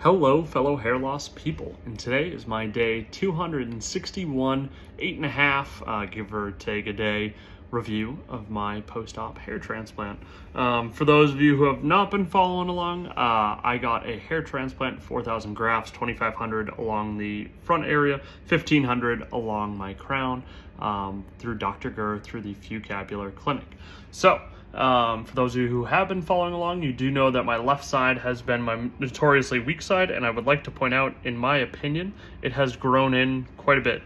Hello, fellow hair loss people, and today is my day 261, 8.5, give or take a day, review of my post-op hair transplant. For those of you who have not been following along, I got a hair transplant, 4,000 grafts, 2,500 along the front area, 1,500 along my crown, through Dr. Gurr, through the Fuecapilar clinic. So, for those of you who have been following along, you do know that my left side has been my notoriously weak side, and I would like to point out, in my opinion, it has grown in quite a bit.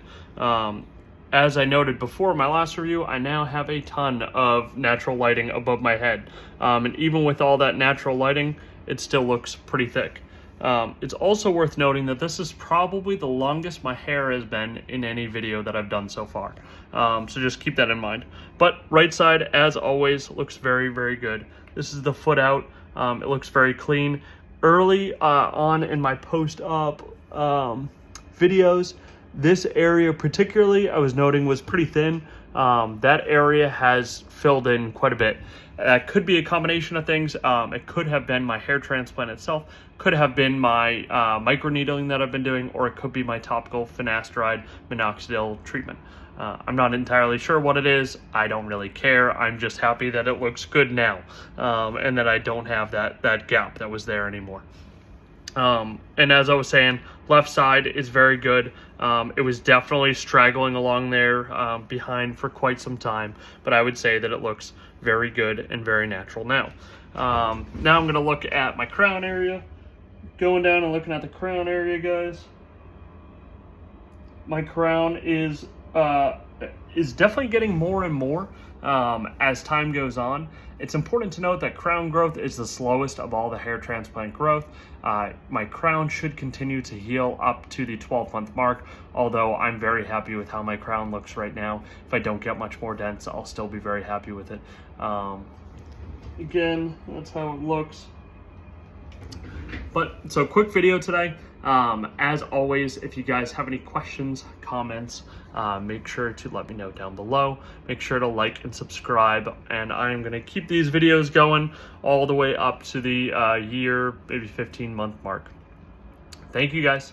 As I noted before my last review, I now have a ton of natural lighting above my head. And even with all that natural lighting, it still looks pretty thick. It's also worth noting that this is probably the longest my hair has been in any video that I've done so far. So just keep that in mind. But right side, as always, looks very, very good. This is the foot out. It looks very clean. Early on in my post-op videos, this area particularly, I was noting, was pretty thin. That area has filled in quite a bit. That could be a combination of things. It could have been my hair transplant itself, could have been my microneedling that I've been doing, or it could be my topical finasteride minoxidil treatment. I'm not entirely sure what it is. I don't really care. I'm just happy that it looks good now, and that I don't have that gap that was there anymore. And as I was saying, left side is very good. It was definitely straggling along there behind for quite some time, but I would say that it looks very good and very natural now. Now I'm going to look at my crown area. Going down and looking at the crown area, guys. My crown is definitely getting more and more as time goes on. It's important to note that crown growth is the slowest of all the hair transplant growth. My crown should continue to heal up to the 12-month mark, although I'm very happy with how my crown looks right now. If I don't get much more dense, I'll still be very happy with it. Again, that's how it looks. But so quick video today. As always, if you guys have any questions, comments, make sure to let me know down below. Make sure to like and subscribe, and I am going to keep these videos going all the way up to the year, maybe 15-month mark. Thank you guys.